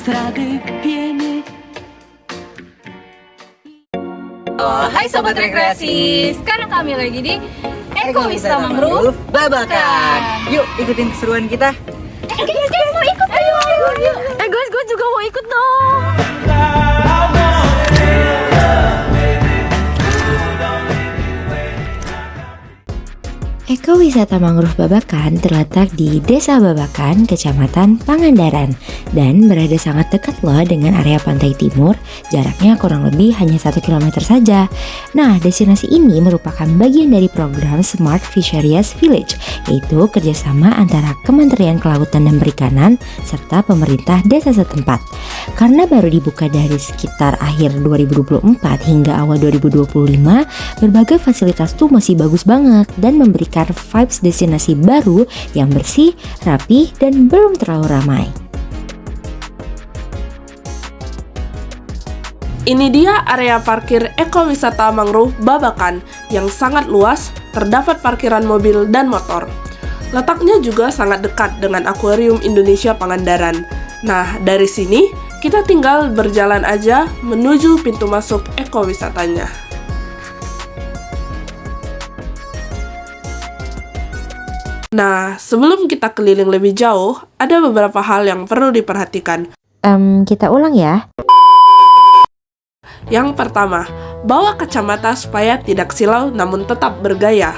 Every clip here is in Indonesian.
strade piene. Oh, hai Sobat Rekreasi. Sekarang kami lagi di Ekowisata Mangrove Babakan. Yuk ikutin keseruan kita. Guys, mau ikut? Ayo. Guys, gue juga mau ikut dong. Ekowisata Mangrove Babakan terletak di Desa Babakan, Kecamatan Pangandaran, dan berada sangat dekat loh dengan area pantai timur, jaraknya kurang lebih hanya 1 km saja. Nah, destinasi ini merupakan bagian dari program Smart Fisheries Village, yaitu kerjasama antara Kementerian Kelautan dan Perikanan serta pemerintah desa setempat. Karena baru dibuka dari sekitar akhir 2024 hingga awal 2025, berbagai fasilitas tuh masih bagus banget dan memberikan vibes destinasi baru yang bersih, rapi, dan belum terlalu ramai. Ini dia area parkir Ekowisata Mangrove Babakan yang sangat luas, terdapat parkiran mobil dan motor. Letaknya juga sangat dekat dengan Akuarium Indonesia Pangandaran. Nah, dari sini kita tinggal berjalan aja menuju pintu masuk ekowisatanya. Nah, sebelum kita keliling lebih jauh, ada beberapa hal yang perlu diperhatikan. Kita ulang ya. Yang pertama, bawa kacamata supaya tidak silau namun tetap bergaya.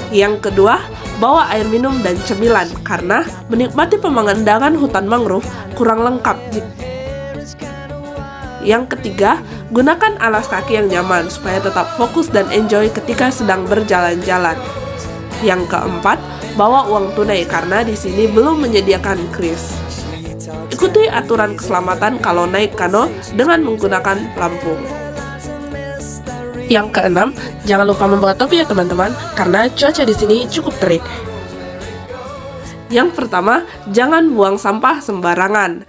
Yang kedua, bawa air minum dan cemilan karena menikmati pemandangan hutan mangrove kurang lengkap. Yang ketiga, gunakan alas kaki yang nyaman supaya tetap fokus dan enjoy ketika sedang berjalan-jalan. Yang keempat, bawa uang tunai karena di sini belum menyediakan kris. Ikuti aturan keselamatan kalau naik kano dengan menggunakan pelampung. Yang keenam, jangan lupa membawa topi ya teman-teman, karena cuaca di sini cukup terik. Yang pertama, jangan buang sampah sembarangan.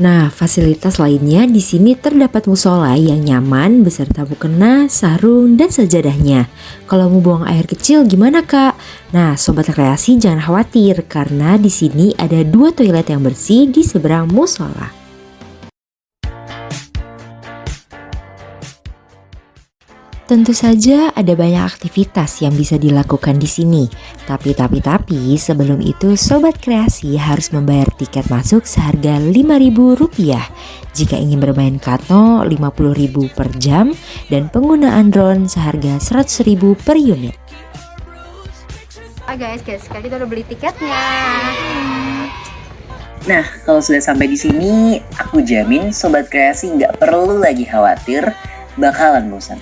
Nah, fasilitas lainnya di sini terdapat musola yang nyaman beserta mukena, sarung, dan sajadahnya. Kalau mau buang air kecil gimana kak? Nah, sobat rekreasi jangan khawatir karena di sini ada 2 toilet yang bersih di seberang musola. Tentu saja ada banyak aktivitas yang bisa dilakukan di sini. Tapi sebelum itu sobat kreasi harus membayar tiket masuk seharga Rp5.000 jika ingin bermain kano Rp50.000 per jam dan penggunaan drone seharga Rp100.000 per unit. Guys, kita udah beli tiketnya. Nah, kalau sudah sampai di sini, aku jamin sobat kreasi nggak perlu lagi khawatir bakalan bosan.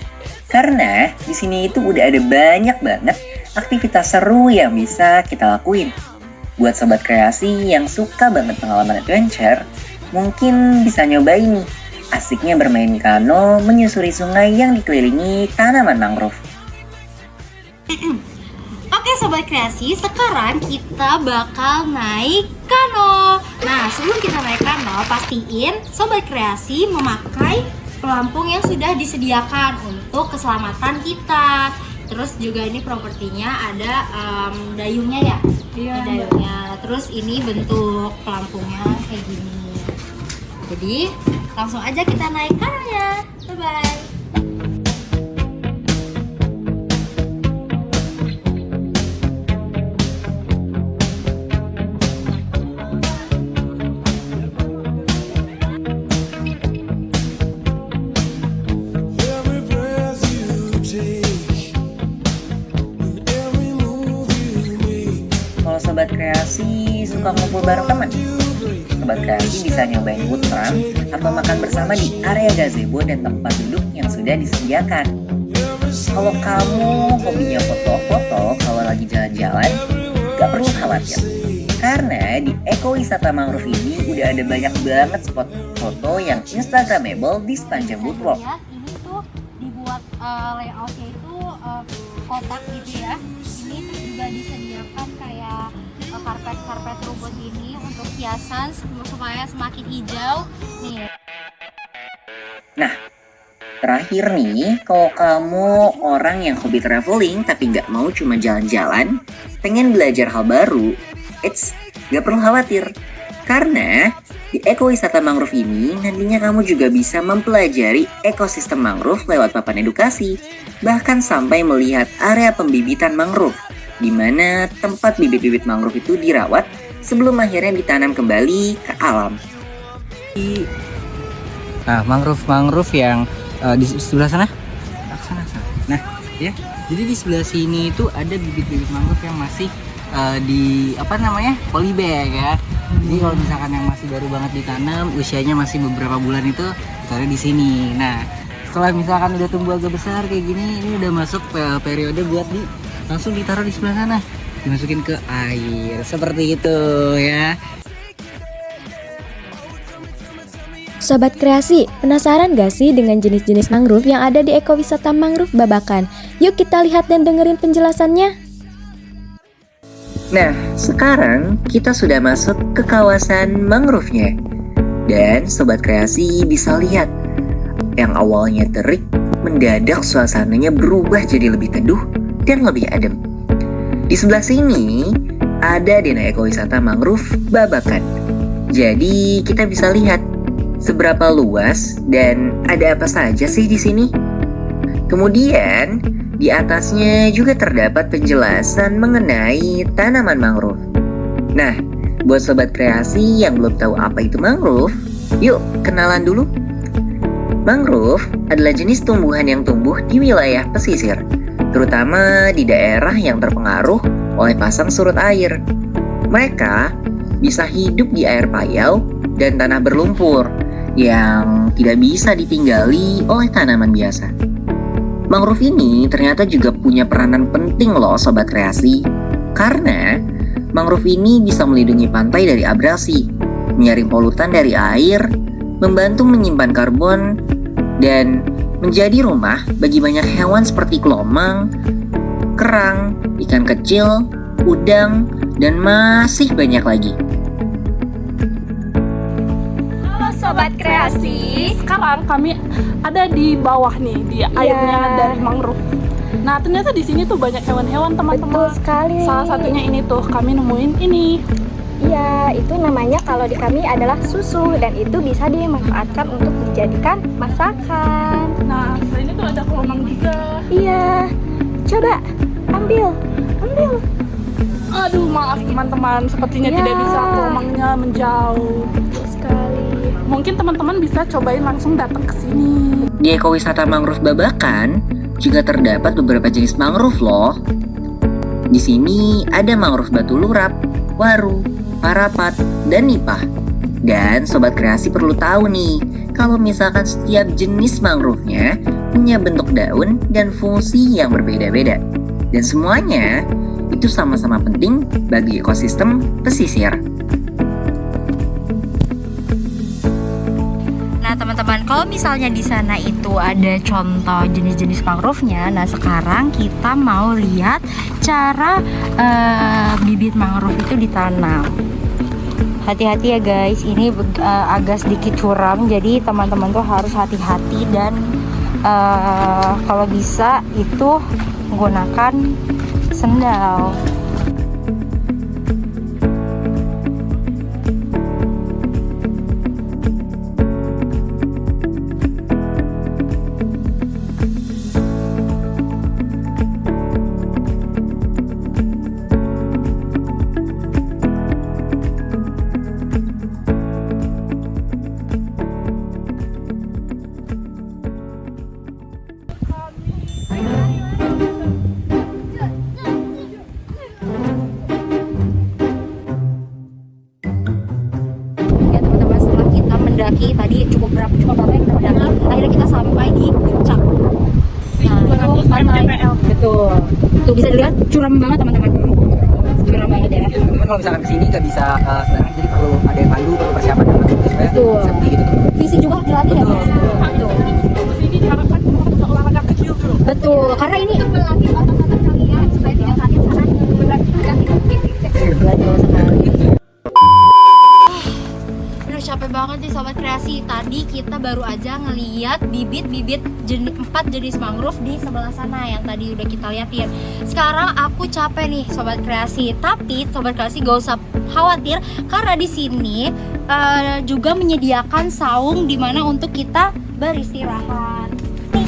Karena di sini itu udah ada banyak banget aktivitas seru yang bisa kita lakuin. Buat sobat kreasi yang suka banget pengalaman adventure, mungkin bisa nyobain nih asiknya bermain kano menyusuri sungai yang dikelilingi tanaman mangrove. Oke sobat kreasi, sekarang kita bakal naik kano. Nah, sebelum kita naik kano, pastiin sobat kreasi memakai pelampung yang sudah disediakan untuk keselamatan kita. Terus juga ini propertinya ada dayungnya ya. Iya, dayungnya. Terus ini bentuk pelampungnya kayak gini. Jadi langsung aja kita naik kanonya. Bye bye. Kalau sobat kreasi suka ngumpul bareng teman, sobat kreasi bisa nyobain wood farm atau makan bersama di area gazebo dan tempat duduk yang sudah disediakan. Kalau kamu hobinya foto-foto kalau lagi jalan-jalan, gak perlu khawatir. Karena di Ekowisata Mangrove ini udah ada banyak banget spot foto yang instagramable di sepanjang boardwalk. Ini tuh dibuat layoutnya itu kotak gitu ya. Ini juga disediakan kayak karpet rumput ini untuk hiasan supaya semakin hijau. Nih. Nah, terakhir nih, kalau kamu orang yang hobi traveling tapi nggak mau cuma jalan-jalan, pengen belajar hal baru, nggak perlu khawatir. Karena di ekowisata mangrove ini nantinya kamu juga bisa mempelajari ekosistem mangrove lewat papan edukasi, bahkan sampai melihat area pembibitan mangrove, di mana tempat bibit-bibit mangrove itu dirawat sebelum akhirnya ditanam kembali ke alam. Nah, mangrove yang di sebelah sana. Nah, ya. Jadi di sebelah sini itu ada bibit-bibit mangrove yang masih di polybag ya. Jadi kalau misalkan yang masih baru banget ditanam, usianya masih beberapa bulan itu ditaruh di sini. Nah, setelah misalkan udah tumbuh agak besar kayak gini, ini udah masuk periode buat langsung ditaruh di sebelah sana, dimasukin ke air seperti itu ya. Sobat Kreasi, penasaran gak sih dengan jenis-jenis mangrove yang ada di ekowisata mangrove Babakan? Yuk kita lihat dan dengerin penjelasannya. Nah, sekarang kita sudah masuk ke kawasan mangrove-nya. Dan Sobat Kreasi bisa lihat, yang awalnya terik, mendadak suasananya berubah jadi lebih teduh dan lebih adem. Di sebelah sini, ada Dena Ekowisata Mangrove Babakan. Jadi, kita bisa lihat seberapa luas dan ada apa saja sih di sini. Kemudian, di atasnya juga terdapat penjelasan mengenai tanaman mangrove. Nah, buat Sobat Kreasi yang belum tahu apa itu mangrove, yuk kenalan dulu. Mangrove adalah jenis tumbuhan yang tumbuh di wilayah pesisir, terutama di daerah yang terpengaruh oleh pasang surut air. Mereka bisa hidup di air payau dan tanah berlumpur yang tidak bisa ditinggali oleh tanaman biasa. Mangrove ini ternyata juga punya peranan penting loh Sobat Kreasi, karena mangrove ini bisa melindungi pantai dari abrasi, menyaring polutan dari air, membantu menyimpan karbon, dan menjadi rumah bagi banyak hewan seperti kelomang, kerang, ikan kecil, udang, dan masih banyak lagi. Sobat Kreasi, Sekarang kami ada di bawah nih, di airnya dari mangrove. Nah, ternyata di sini tuh banyak hewan-hewan teman-teman. betul sekali. Salah satunya ini tuh, kami nemuin ini. Iya, itu namanya kalau di kami adalah susu dan itu bisa dimanfaatkan untuk dijadikan masakan. Nah, selain itu ada kelomang juga. Iya, coba ambil. Aduh, maaf teman-teman, sepertinya Ya. tidak bisa, kelomangnya menjauh. Betul sekali. Mungkin teman-teman bisa cobain langsung datang ke sini. Di ekowisata mangrove Babakan juga terdapat beberapa jenis mangrove loh. Di sini ada mangrove batu lurap, waru, parapat, dan nipah. Dan Sobat Kreasi perlu tahu nih, kalau misalkan setiap jenis mangrove-nya punya bentuk daun dan fungsi yang berbeda-beda. Dan semuanya itu sama-sama penting bagi ekosistem pesisir. Nah teman-teman, kalau misalnya di sana itu ada contoh jenis-jenis mangrove-nya, nah sekarang kita mau lihat cara bibit mangrove itu ditanam. Hati-hati ya guys, ini agak sedikit curam, jadi teman-teman tuh harus hati-hati dan kalau bisa itu menggunakan sendal. Ya teman-teman, setelah kita mendaki tadi cukup lama yang kita mendaki, akhirnya kita sampai di puncak. Nah, itu sampai betul. Tuh bisa dilihat curam banget teman-teman. Curam banget ya. Teman-teman kalau misalkan kesini nggak bisa sembarangan, jadi perlu ada yang pandu, perlu persiapan dan supaya Betul. seperti gitu. Fisik juga harus dilatih ya. Betul. Ini diharapkan untuk olahraga kecil dulu. Betul, karena ini Melatih otot-otot kalian supaya tidak sakit saat berat. betul sekali. Sobat Kreasi, tadi kita baru aja ngeliat bibit-bibit 4 jenis mangrove di sebelah sana yang tadi udah kita liatin. Sekarang aku capek nih Sobat Kreasi, tapi Sobat Kreasi gak usah khawatir karena di sini juga menyediakan saung dimana untuk kita beristirahat. Nih.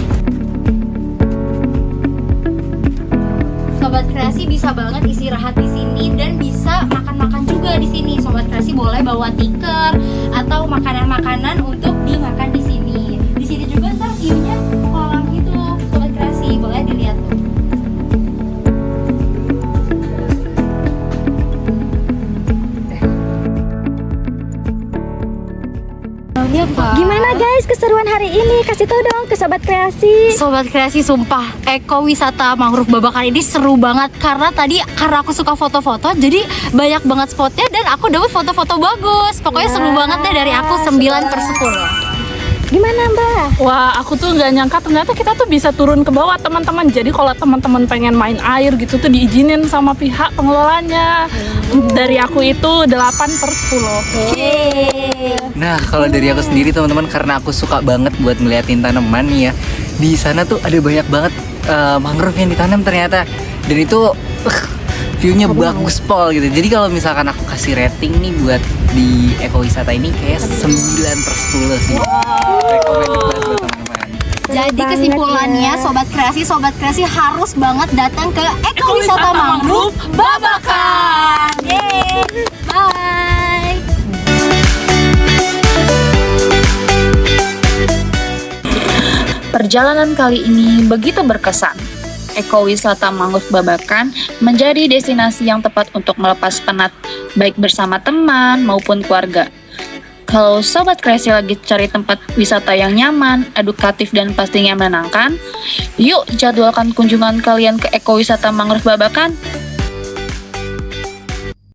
Sobat Kreasi bisa banget istirahat di sini dan bisa makan-makan juga di sini. Sobat Kreasi boleh bawa tikar atau makanan-makanan untuk dimakan di sini. Di sini juga ntar view-nya kolam gitu, Sobat Kreasi, boleh dilihat tuh. Gimana guys keseruan hari ini? Kasih tau dong ke Sobat Kreasi. Sobat Kreasi, sumpah ekowisata mangrove Babakan ini seru banget karena aku suka foto-foto, jadi banyak banget spotnya dan aku dapat foto-foto bagus. Pokoknya seru banget deh, dari aku 9/10. Gimana Mbak? Wah, aku tuh nggak nyangka ternyata kita tuh bisa turun ke bawah, teman-teman. Jadi kalau teman-teman pengen main air gitu tuh diizinin sama pihak pengelolanya. Dari aku itu 8/10. Nah, kalau dari aku sendiri teman-teman, karena aku suka banget buat ngeliatin tanaman nih ya. Di sana tuh ada banyak banget mangrove yang ditanam ternyata. Dan itu view-nya bagus pol gitu. Jadi kalau misalkan aku kasih rating nih buat di ekowisata ini kayak 9/10 sih. Recommended banget buat teman-teman. Jadi kesimpulannya Sobat Kreasi harus banget datang ke ekowisata mangrove Babakan. Yeay, bye. Perjalanan kali ini begitu berkesan. Ekowisata Mangrove Babakan menjadi destinasi yang tepat untuk melepas penat, baik bersama teman maupun keluarga. Kalau Sobat Kreasi lagi cari tempat wisata yang nyaman, edukatif, dan pastinya menenangkan, yuk jadwalkan kunjungan kalian ke Ekowisata Mangrove Babakan.